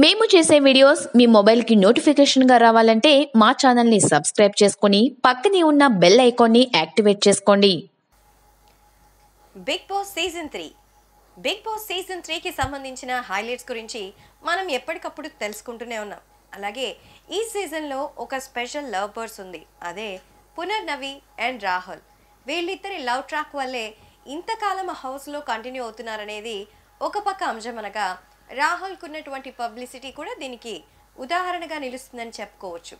మేము చేసే వీడియోస్ మీ మొబైల్కి నోటిఫికేషన్గా రావాలంటే మా ఛానల్ని సబ్స్క్రైబ్ చేసుకొని పక్కనే ఉన్న బెల్ ఐకాన్ని యాక్టివేట్ చేసుకోండి. బిగ్ బాస్ సీజన్ 3కి సంబంధించిన హైలైట్స్ గురించి మనం ఎప్పటికప్పుడు తెలుసుకుంటూనే ఉన్నాం. అలాగే ఈ సీజన్లో ఒక స్పెషల్ లవ్ బర్డ్స్ ఉంది, అదే పునర్నవి అండ్ రాహుల్. వీళ్ళిద్దరి లవ్ ట్రాక్ వల్లే ఇంతకాలం హౌస్లో కంటిన్యూ అవుతున్నారనేది ఒక పక్క అంశం అనగా, రాహుల్కు ఉన్నటువంటి పబ్లిసిటీ కూడా దీనికి ఉదాహరణగా నిలుస్తుందని చెప్పుకోవచ్చు.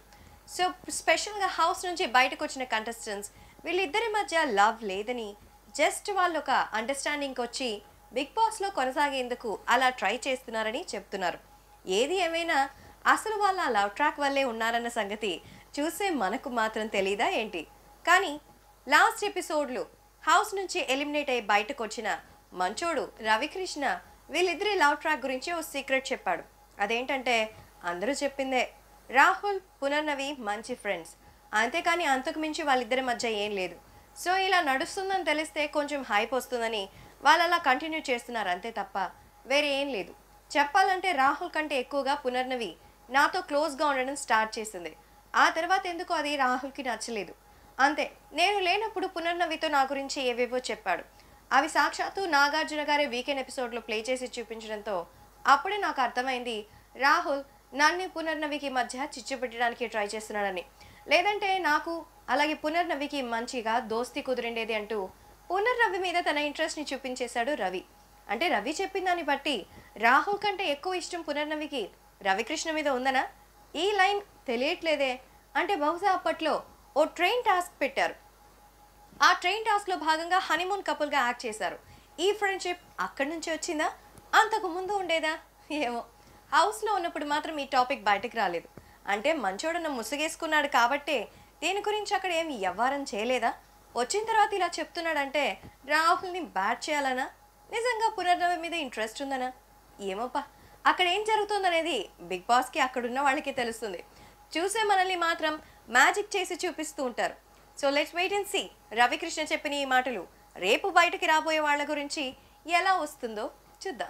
సో స్పెషల్గా హౌస్ నుంచి బయటకు వచ్చిన కంటెస్టెంట్స్ వీళ్ళిద్దరి మధ్య లవ్ లేదని, జస్ట్ వాళ్ళు ఒక అండర్స్టాండింగ్కి వచ్చి బిగ్ బాస్లో కొనసాగేందుకు అలా ట్రై చేస్తున్నారని చెప్తున్నారు. ఏది ఏమైనా అసలు వాళ్ళ లవ్ ట్రాక్ వల్లే ఉన్నారన్న సంగతి చూసే మనకు మాత్రం తెలీదా ఏంటి? కానీ లాస్ట్ ఎపిసోడ్లో హౌస్ నుంచి ఎలిమినేట్ అయ్యి బయటకు వచ్చిన మంచోడు రవికృష్ణ వీళ్ళిద్దరి లవ్ ట్రాక్ గురించి ఓ సీక్రెట్ చెప్పాడు. అదేంటంటే అందరూ చెప్పిందే, రాహుల్ పునర్నవి మంచి ఫ్రెండ్స్, అంతేకాని అంతకు మించి వాళ్ళిద్దరి మధ్య ఏం లేదు. సో ఇలా నడుస్తుందని తెలిస్తే కొంచెం హైప్ వస్తుందని వాళ్ళు అలా కంటిన్యూ చేస్తున్నారు అంతే తప్ప వేరే ఏం లేదు. చెప్పాలంటే రాహుల్ కంటే ఎక్కువగా పునర్నవి నాతో క్లోజ్గా ఉండడం స్టార్ట్ చేసింది. ఆ తర్వాత ఎందుకో అది రాహుల్కి నచ్చలేదు. అంతే, నేను లేనప్పుడు పునర్నవితో నా గురించి ఏవేవో చెప్పాడు. అవి సాక్షాత్తు నాగార్జున గారే వీకెండ్ ఎపిసోడ్లో ప్లే చేసి చూపించడంతో అప్పుడే నాకు అర్థమైంది రాహుల్ నన్ను పునర్నవికి మధ్య చిచ్చు పెట్టడానికి ట్రై చేస్తున్నాడని. లేదంటే నాకు అలాగే పునర్నవికి మంచిగా దోస్తీ కుదిరిండేది అంటూ పునర్నవి మీద తన ఇంట్రెస్ట్ని చూపించేశాడు రవి. అంటే రవి చెప్పిన దాన్ని బట్టి రాహుల్ కంటే ఎక్కువ ఇష్టం పునర్నవికి రవికృష్ణ మీద ఉందనా? ఈ లైన్ తెలియట్లేదే. అంటే బహుశా అప్పట్లో ఓ ట్రైన్ టాస్క్ పెట్టారు. ఆ ట్రైన్ టాస్క్లో భాగంగా హనీమూన్ కపుల్గా యాక్ట్ చేశారు. ఈ ఫ్రెండ్షిప్ అక్కడి నుంచి వచ్చిందా, అంతకు ముందు ఉండేదా? ఏమో, హౌస్లో ఉన్నప్పుడు మాత్రం ఈ టాపిక్ బయటకు రాలేదు. అంటే మంచోడన్న ముసుగేసుకున్నాడు కాబట్టే దీని గురించి అక్కడ ఏమి వ్యవహారం చేయలేదా? వచ్చిన తర్వాత ఇలా చెప్తున్నాడంటే రాహుల్ని బ్యాట్ చేయాలనా, నిజంగా పునర్నవి మీద ఇంట్రెస్ట్ ఉందనా? ఏమోపా, అక్కడ ఏం జరుగుతుందనేది బిగ్ బాస్కి అక్కడున్న వాళ్ళకి తెలుస్తుంది. చూసే మనల్ని మాత్రం మ్యాజిక్ చేసి చూపిస్తూ ఉంటారు. So let's wait and see Ravikrishna చెప్పిన ఈ మాటలు రేపు బయటకి రాబోయే వాళ్ళ గురించి ఎలా వస్తుందో చూద్దాం.